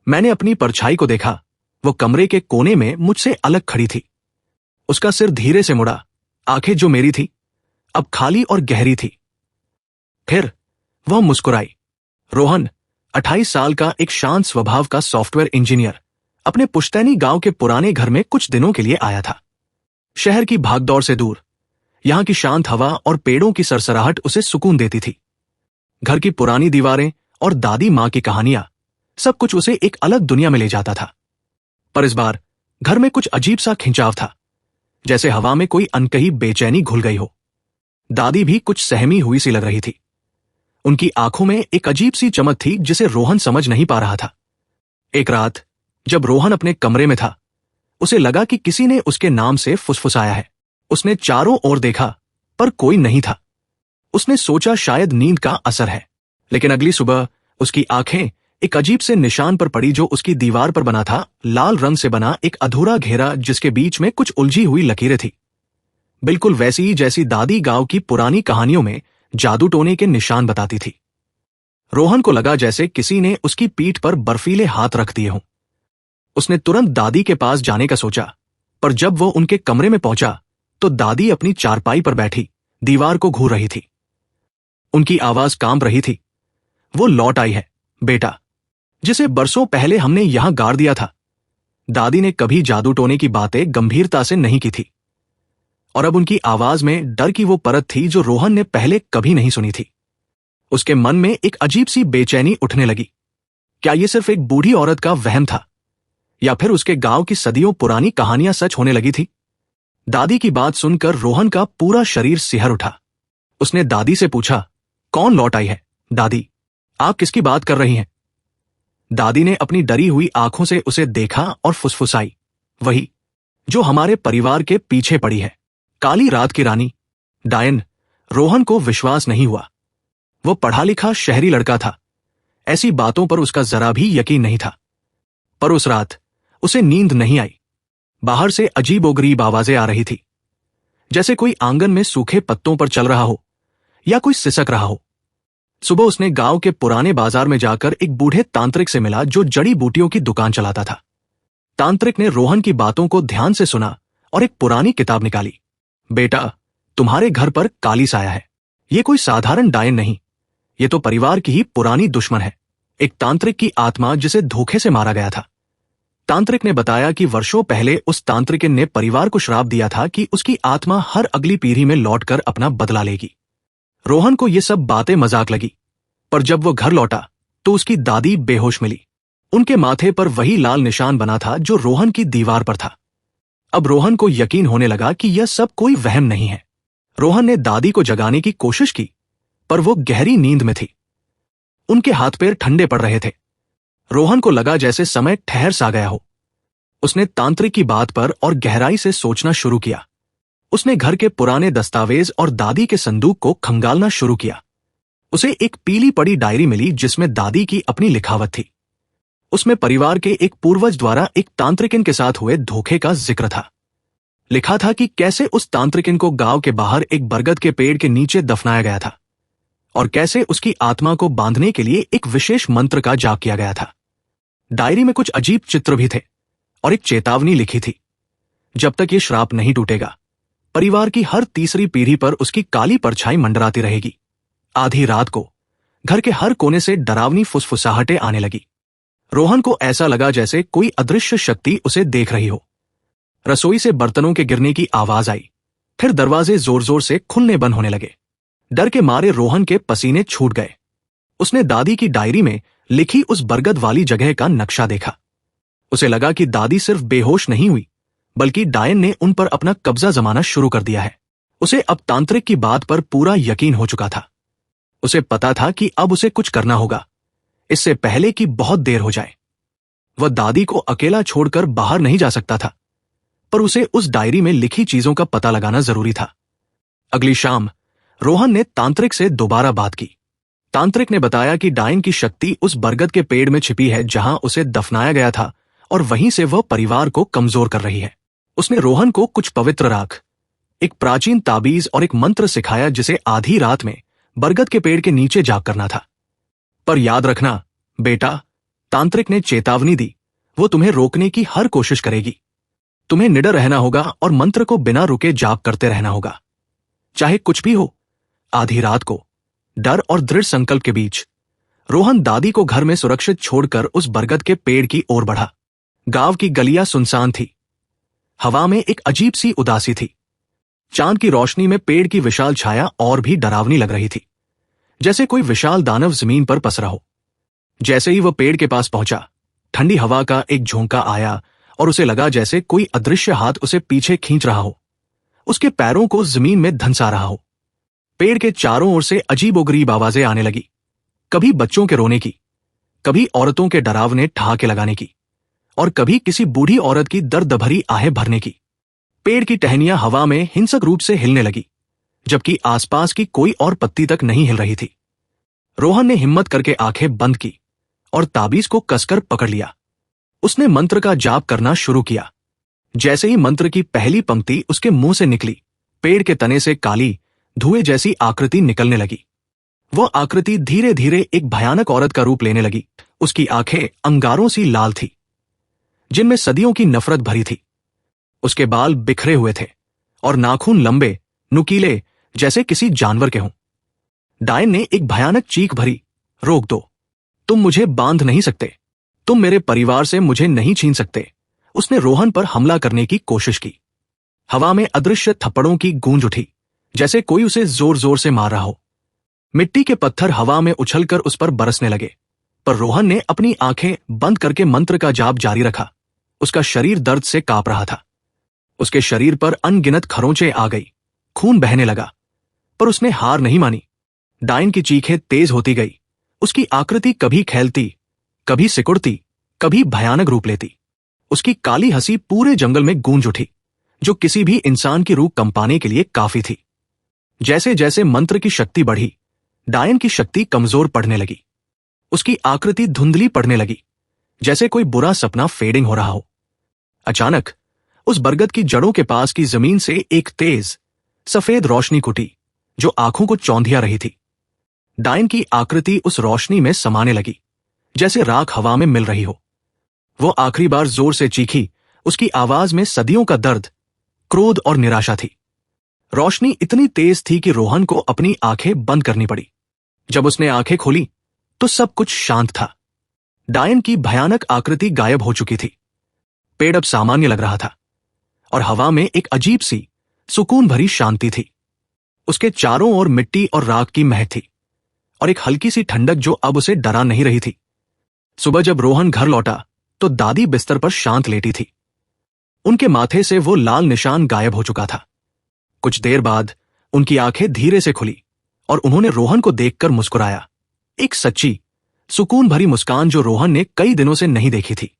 मैंने अपनी परछाई को देखा। वो कमरे के कोने में मुझसे अलग खड़ी थी। उसका सिर धीरे से मुड़ा, आंखें जो मेरी थी अब खाली और गहरी थी। फिर वह मुस्कुराई। रोहन 28 साल का एक शांत स्वभाव का सॉफ्टवेयर इंजीनियर अपने पुश्तैनी गांव के पुराने घर में कुछ दिनों के लिए आया था। शहर की भागदौड़ से दूर यहां की शांत हवा और पेड़ों की सरसराहट उसे सुकून देती थी। घर की पुरानी दीवारें और दादी मां की कहानियां सब कुछ उसे एक अलग दुनिया में ले जाता था। पर इस बार घर में कुछ अजीब सा खिंचाव था, जैसे हवा में कोई अनकही बेचैनी घुल गई हो। दादी भी कुछ सहमी हुई सी लग रही थी। उनकी आंखों में एक अजीब सी चमक थी जिसे रोहन समझ नहीं पा रहा था। एक रात जब रोहन अपने कमरे में था, उसे लगा कि किसी ने उसके नाम से फुसफुसाया है। उसने चारों ओर देखा पर कोई नहीं था। उसने सोचा शायद नींद का असर है, लेकिन अगली सुबह उसकी आंखें एक अजीब से निशान पर पड़ी जो उसकी दीवार पर बना था। लाल रंग से बना एक अधूरा घेरा जिसके बीच में कुछ उलझी हुई लकीरें थी, बिल्कुल वैसी ही जैसी दादी गांव की पुरानी कहानियों में जादू टोने के निशान बताती थी। रोहन को लगा जैसे किसी ने उसकी पीठ पर बर्फीले हाथ रख दिए हों। उसने तुरंत दादी के पास जाने का सोचा, पर जब वो उनके कमरे में पहुंचा तो दादी अपनी चारपाई पर बैठी दीवार को घूर रही थी। उनकी आवाज कांप रही थी। वो लौट आई है, बेटा, जिसे बरसों पहले हमने यहां गाड़ दिया था। दादी ने कभी जादू टोने की बातें गंभीरता से नहीं की थी, और अब उनकी आवाज में डर की वो परत थी जो रोहन ने पहले कभी नहीं सुनी थी। उसके मन में एक अजीब सी बेचैनी उठने लगी। क्या ये सिर्फ एक बूढ़ी औरत का वहम था, या फिर उसके गांव की सदियों पुरानी कहानियां सच होने लगी थी? दादी की बात सुनकर रोहन का पूरा शरीर सिहर उठा। उसने दादी से पूछा, कौन लौट आई है? दादी, आप किसकी बात कर रही हैं? दादी ने अपनी डरी हुई आंखों से उसे देखा और फुसफुसाई, वही जो हमारे परिवार के पीछे पड़ी है, काली रात की रानी, डायन। रोहन को विश्वास नहीं हुआ। वो पढ़ा लिखा शहरी लड़का था, ऐसी बातों पर उसका जरा भी यकीन नहीं था। पर उस रात उसे नींद नहीं आई। बाहर से अजीबोगरीब आवाजें आ रही थी, जैसे कोई आंगन में सूखे पत्तों पर चल रहा हो या कोई सिसक रहा हो। सुबह उसने गांव के पुराने बाजार में जाकर एक बूढ़े तांत्रिक से मिला जो जड़ी बूटियों की दुकान चलाता था। तांत्रिक ने रोहन की बातों को ध्यान से सुना और एक पुरानी किताब निकाली। बेटा, तुम्हारे घर पर काली साया है। ये कोई साधारण डायन नहीं, ये तो परिवार की ही पुरानी दुश्मन है, एक तांत्रिक की आत्मा जिसे धोखे से मारा गया था। तांत्रिक ने बताया कि वर्षों पहले उस तांत्रिक ने परिवार को श्राप दिया था कि उसकी आत्मा हर अगली पीढ़ी में लौटकर अपना बदला लेगी। रोहन को ये सब बातें मजाक लगी, पर जब वो घर लौटा तो उसकी दादी बेहोश मिली। उनके माथे पर वही लाल निशान बना था जो रोहन की दीवार पर था। अब रोहन को यकीन होने लगा कि यह सब कोई वहम नहीं है। रोहन ने दादी को जगाने की कोशिश की, पर वो गहरी नींद में थी। उनके हाथ पैर ठंडे पड़ रहे थे। रोहन को लगा जैसे समय ठहर सा गया हो। उसने तांत्रिक की बात पर और गहराई से सोचना शुरू किया। उसने घर के पुराने दस्तावेज और दादी के संदूक को खंगालना शुरू किया। उसे एक पीली पड़ी डायरी मिली जिसमें दादी की अपनी लिखावट थी। उसमें परिवार के एक पूर्वज द्वारा एक तांत्रिकिन के साथ हुए धोखे का जिक्र था। लिखा था कि कैसे उस तांत्रिकिन को गांव के बाहर एक बरगद के पेड़ के नीचे दफनाया गया था, और कैसे उसकी आत्मा को बांधने के लिए एक विशेष मंत्र का जाप किया गया था। डायरी में कुछ अजीब चित्र भी थे और एक चेतावनी लिखी थी, जब तक ये श्राप नहीं टूटेगा परिवार की हर तीसरी पीढ़ी पर उसकी काली परछाई मंडराती रहेगी। आधी रात को घर के हर कोने से डरावनी फुसफुसाहटें आने लगी। रोहन को ऐसा लगा जैसे कोई अदृश्य शक्ति उसे देख रही हो। रसोई से बर्तनों के गिरने की आवाज आई, फिर दरवाजे जोर जोर से खुलने बंद होने लगे। डर के मारे रोहन के पसीने छूट गए। उसने दादी की डायरी में लिखी उस बरगद वाली जगह का नक्शा देखा। उसे लगा कि दादी सिर्फ बेहोश नहीं हुई, बल्कि डायन ने उन पर अपना कब्जा जमाना शुरू कर दिया है। उसे अब तांत्रिक की बात पर पूरा यकीन हो चुका था। उसे पता था कि अब उसे कुछ करना होगा, इससे पहले कि बहुत देर हो जाए। वह दादी को अकेला छोड़कर बाहर नहीं जा सकता था, पर उसे उस डायरी में लिखी चीजों का पता लगाना जरूरी था। अगली शाम रोहन ने तांत्रिक से दोबारा बात की। तांत्रिक ने बताया कि डायन की शक्ति उस बरगद के पेड़ में छिपी है जहां उसे दफनाया गया था, और वहीं से वह परिवार को कमजोर कर रही है। उसने रोहन को कुछ पवित्र राख, एक प्राचीन ताबीज और एक मंत्र सिखाया जिसे आधी रात में बरगद के पेड़ के नीचे जाग करना था। पर याद रखना बेटा, तांत्रिक ने चेतावनी दी, वो तुम्हें रोकने की हर कोशिश करेगी। तुम्हें निडर रहना होगा और मंत्र को बिना रुके जाप करते रहना होगा, चाहे कुछ भी हो। आधी रात को, डर और दृढ़ संकल्प के बीच, रोहन दादी को घर में सुरक्षित छोड़कर उस बरगद के पेड़ की ओर बढ़ा। गांव की गलियां सुनसान थी। हवा में एक अजीब सी उदासी थी। चांद की रोशनी में पेड़ की विशाल छाया और भी डरावनी लग रही थी, जैसे कोई विशाल दानव जमीन पर पसरा हो। जैसे ही वह पेड़ के पास पहुंचा, ठंडी हवा का एक झोंका आया और उसे लगा जैसे कोई अदृश्य हाथ उसे पीछे खींच रहा हो, उसके पैरों को जमीन में धंसा रहा हो। पेड़ के चारों ओर से अजीबोगरीब आवाजें आने लगी, कभी बच्चों के रोने की, कभी औरतों के डरावने ठहाके लगाने की, और कभी किसी बूढ़ी औरत की दर्द भरी आहें भरने की। पेड़ की टहनियां हवा में हिंसक रूप से हिलने लगी, जबकि आसपास की कोई और पत्ती तक नहीं हिल रही थी। रोहन ने हिम्मत करके आंखें बंद की और ताबीज को कसकर पकड़ लिया। उसने मंत्र का जाप करना शुरू किया। जैसे ही मंत्र की पहली पंक्ति उसके मुंह से निकली, पेड़ के तने से काली धुएं जैसी आकृति निकलने लगी। वह आकृति धीरे धीरे एक भयानक औरत का रूप लेने लगी। उसकी आंखें अंगारों सी लाल थी, जिनमें सदियों की नफरत भरी थी। उसके बाल बिखरे हुए थे और नाखून लंबे, नुकीले, जैसे किसी जानवर के हों। डायन ने एक भयानक चीख भरी, रोक दो, तुम मुझे बांध नहीं सकते, तुम मेरे परिवार से मुझे नहीं छीन सकते। उसने रोहन पर हमला करने की कोशिश की। हवा में अदृश्य थप्पड़ों की गूंज उठी, जैसे कोई उसे जोर जोर से मार रहा हो। मिट्टी के पत्थर हवा में उछलकर उस पर बरसने लगे, पर रोहन ने अपनी आंखें बंद करके मंत्र का जाप जारी रखा। उसका शरीर दर्द से कांप रहा था। उसके शरीर पर अनगिनत खरोंचें आ गई, खून बहने लगा, पर उसने हार नहीं मानी। डायन की चीखें तेज होती गई। उसकी आकृति कभी खैलती, कभी सिकुड़ती, कभी भयानक रूप लेती। उसकी काली हंसी पूरे जंगल में गूंज उठी, जो किसी भी इंसान की रूह कंपाने के लिए काफी थी। जैसे जैसे मंत्र की शक्ति बढ़ी, डायन की शक्ति कमजोर पड़ने लगी। उसकी आकृति धुंधली पड़ने लगी, जैसे कोई बुरा सपना फेडिंग हो रहा हो। अचानक उस बरगद की जड़ों के पास की जमीन से एक तेज सफेद रोशनी फूटी, जो आंखों को चौंधिया रही थी। डायन की आकृति उस रोशनी में समाने लगी, जैसे राख हवा में मिल रही हो। वो आखिरी बार जोर से चीखी। उसकी आवाज में सदियों का दर्द, क्रोध और निराशा थी। रोशनी इतनी तेज थी कि रोहन को अपनी आंखें बंद करनी पड़ी। जब उसने आंखें खोली तो सब कुछ शांत था। डायन की भयानक आकृति गायब हो चुकी थी। पेड़ अब सामान्य लग रहा था और हवा में एक अजीब सी सुकून भरी शांति थी। उसके चारों ओर मिट्टी और राख की महक थी और एक हल्की सी ठंडक जो अब उसे डरा नहीं रही थी। सुबह जब रोहन घर लौटा तो दादी बिस्तर पर शांत लेटी थी। उनके माथे से वो लाल निशान गायब हो चुका था। कुछ देर बाद उनकी आंखें धीरे से खुली और उन्होंने रोहन को देखकर मुस्कुराया, एक सच्ची, सुकून भरी मुस्कान जो रोहन ने कई दिनों से नहीं देखी थी।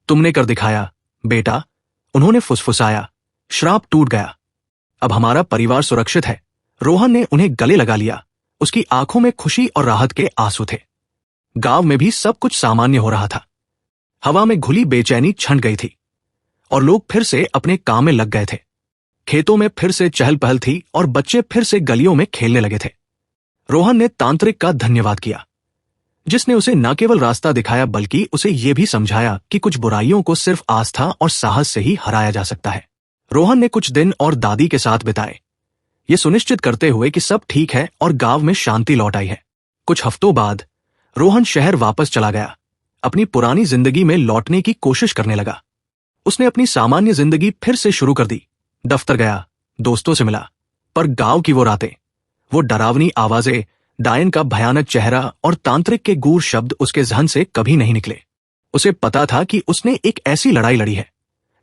तुमने कर दिखाया बेटा, उन्होंने फुसफुसाया। श्राप टूट गया, अब हमारा परिवार सुरक्षित है। रोहन ने उन्हें गले लगा लिया। उसकी आंखों में खुशी और राहत के आंसू थे। गांव में भी सब कुछ सामान्य हो रहा था। हवा में घुली बेचैनी छंट गई थी और लोग फिर से अपने काम में लग गए थे। खेतों में फिर से चहल पहल थी और बच्चे फिर से गलियों में खेलने लगे थे। रोहन ने तांत्रिक का धन्यवाद किया, जिसने उसे न केवल रास्ता दिखाया बल्कि उसे यह भी समझाया कि कुछ बुराइयों को सिर्फ आस्था और साहस से ही हराया जा सकता है। रोहन ने कुछ दिन और दादी के साथ बिताए, ये सुनिश्चित करते हुए कि सब ठीक है और गांव में शांति लौट आई है। कुछ हफ्तों बाद रोहन शहर वापस चला गया। अपनी पुरानी जिंदगी में लौटने की कोशिश करने लगा। उसने अपनी सामान्य जिंदगी फिर से शुरू कर दी। दफ्तर गया, दोस्तों से मिला, पर गांव की वो रातें, वो डरावनी आवाजें, डायन का भयानक चेहरा और तांत्रिक के गूढ़ शब्द उसके जहन से कभी नहीं निकले। उसे पता था कि उसने एक ऐसी लड़ाई लड़ी है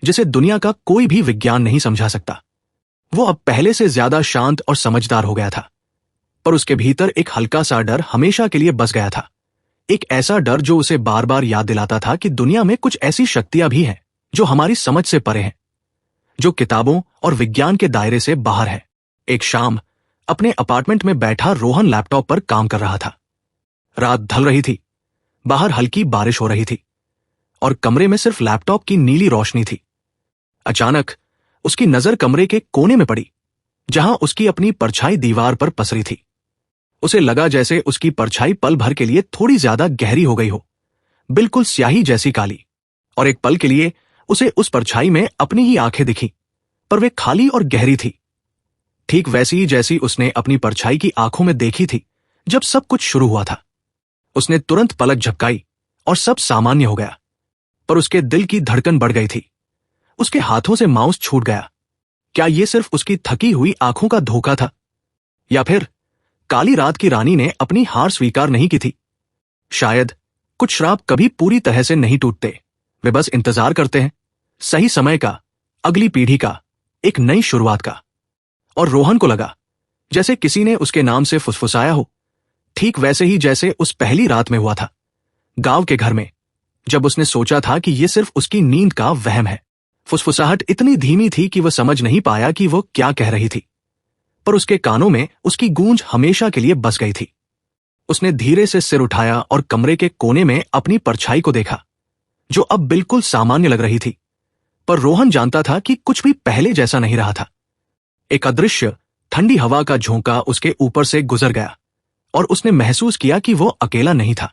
जिसे दुनिया का कोई भी विज्ञान नहीं समझा सकता। वो अब पहले से ज्यादा शांत और समझदार हो गया था, पर उसके भीतर एक हल्का सा डर हमेशा के लिए बस गया था। एक ऐसा डर जो उसे बार बार याद दिलाता था कि दुनिया में कुछ ऐसी शक्तियां भी हैं जो हमारी समझ से परे हैं, जो किताबों और विज्ञान के दायरे से बाहर है। एक शाम अपने अपार्टमेंट में बैठा रोहन लैपटॉप पर काम कर रहा था। रात ढल रही थी, बाहर हल्की बारिश हो रही थी और कमरे में सिर्फ लैपटॉप की नीली रोशनी थी। अचानक उसकी नजर कमरे के कोने में पड़ी, जहां उसकी अपनी परछाई दीवार पर पसरी थी। उसे लगा जैसे उसकी परछाई पल भर के लिए थोड़ी ज्यादा गहरी हो गई हो। बिल्कुल स्याही जैसी काली, और एक पल के लिए उसे उस परछाई में अपनी ही आंखें दिखी, पर वे खाली और गहरी थी, ठीक वैसी ही जैसी उसने अपनी परछाई की आंखों में देखी थी जब सब कुछ शुरू हुआ था। उसने तुरंत पलक झपकाई और सब सामान्य हो गया, पर उसके दिल की धड़कन बढ़ गई थी। उसके हाथों से माउस छूट गया। क्या यह सिर्फ उसकी थकी हुई आंखों का धोखा था, या फिर काली रात की रानी ने अपनी हार स्वीकार नहीं की थी? शायद कुछ श्राप कभी पूरी तरह से नहीं टूटते, वे बस इंतजार करते हैं सही समय का, अगली पीढ़ी का, एक नई शुरुआत का। और रोहन को लगा जैसे किसी ने उसके नाम से फुसफुसाया हो, ठीक वैसे ही जैसे उस पहली रात में हुआ था, गांव के घर में, जब उसने सोचा था कि यह सिर्फ उसकी नींद का वहम है। फुसफुसाहट इतनी धीमी थी कि वह समझ नहीं पाया कि वो क्या कह रही थी, पर उसके कानों में उसकी गूंज हमेशा के लिए बस गई थी। उसने धीरे से सिर उठाया और कमरे के कोने में अपनी परछाई को देखा, जो अब बिल्कुल सामान्य लग रही थी, पर रोहन जानता था कि कुछ भी पहले जैसा नहीं रहा था। एक अदृश्य ठंडी हवा का झोंका उसके ऊपर से गुजर गया और उसने महसूस किया कि वो अकेला नहीं था।